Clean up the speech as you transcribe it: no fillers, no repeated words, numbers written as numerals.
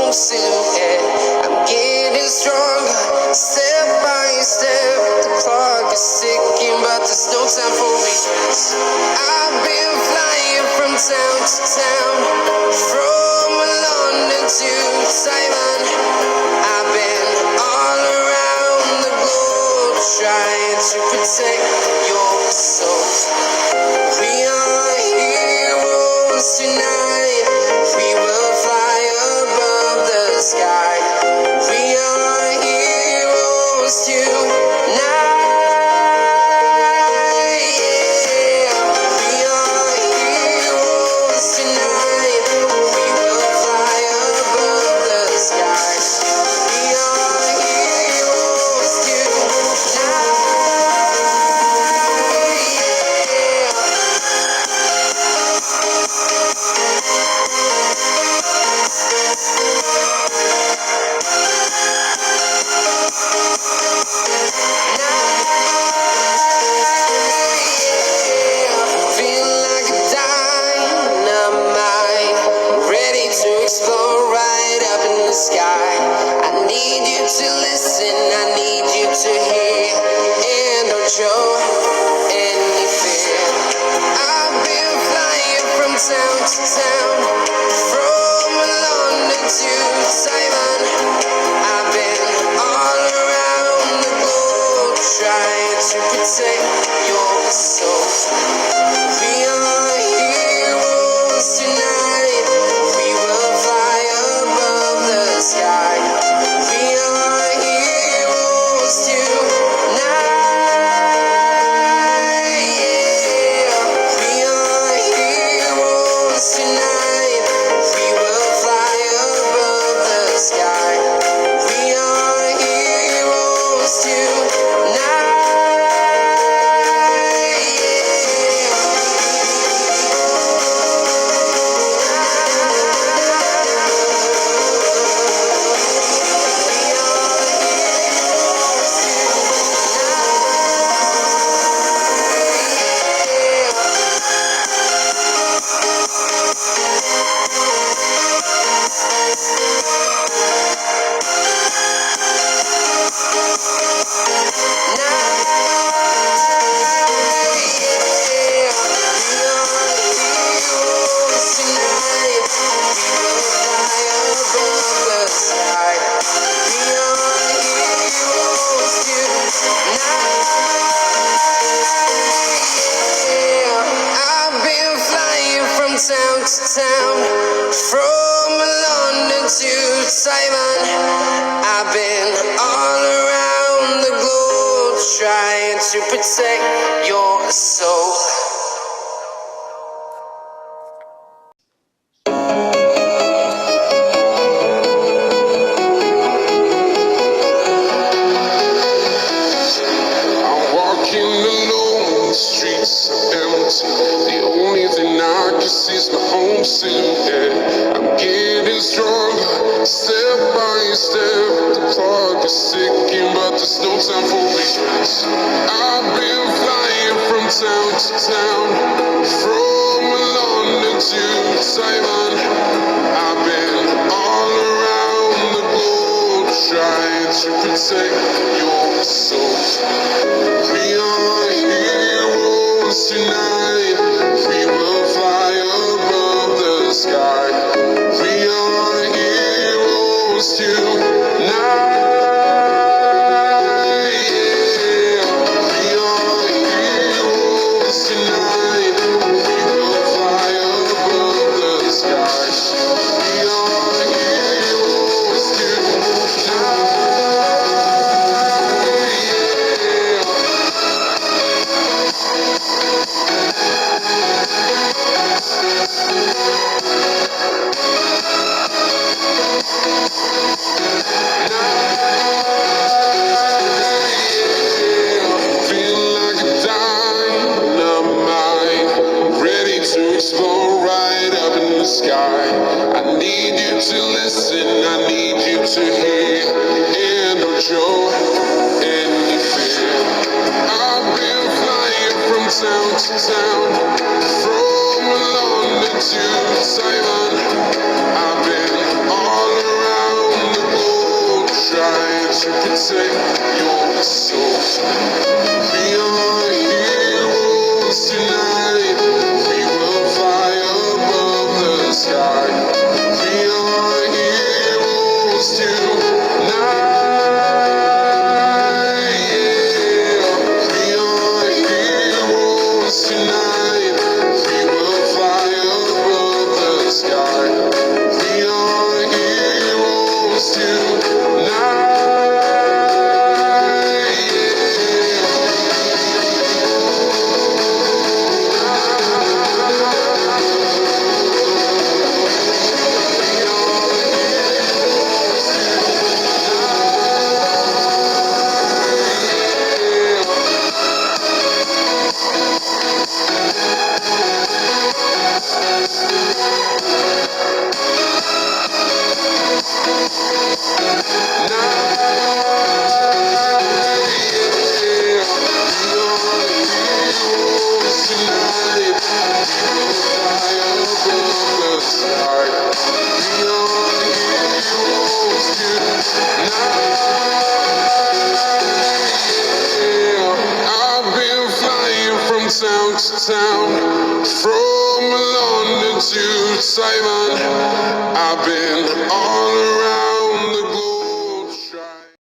home soon. I'm getting stronger, step by step. The clock is ticking, but there's no time for regrets. I've been flying from town to town, from London to Taiwan. I've been all around the globe, trying to protect your soul. We are heroes tonight. We will fly above the sky. We are heroes tonight. Yeah. We are heroes tonight. We will fly above the sky. We are heroes tonight. Feel like a dynamite, ready to explode right up in the sky. I need you to listen, I need you to hear, and don't show any fear. I've been flying from town to town, from London to Taiwan. I've been all around the globe, trying to protect your soul. We are heroes tonight. We will fly above the sky. We are heroes tonight. Yeah. We are heroes tonight. We will fly above the sky. We are heroes tonight. Town to town, from London to Taiwan. I've been all around the globe, trying to protect your soul. I'm walking alone, the streets are empty. The only thing I can see is my home soon. I'm getting stronger, step by step. The clock is ticking, but there's no time for regrets. I've been flying from town to town, from London to Taiwan. I've been all around the globe, trying to protect your soul. We are heroes tonight. We will fly above the sky. We are heroes tonight. Yeah. We are heroes tonight. We will fly above the sky. We are heroes tonight. Feel like a dynamite, ready to explode right up in the sky. I need you to listen, I need you to hear, and don't show any fear. I've been flying from town to town, from London to Taiwan. I've been all around take your soul. We are heroes tonight. We will fly above the sky. We are heroes tonight. Yeah. We are heroes tonight. We will fly above the sky. We are heroes tonight. Town to town, from London to Taiwan, I've been all around.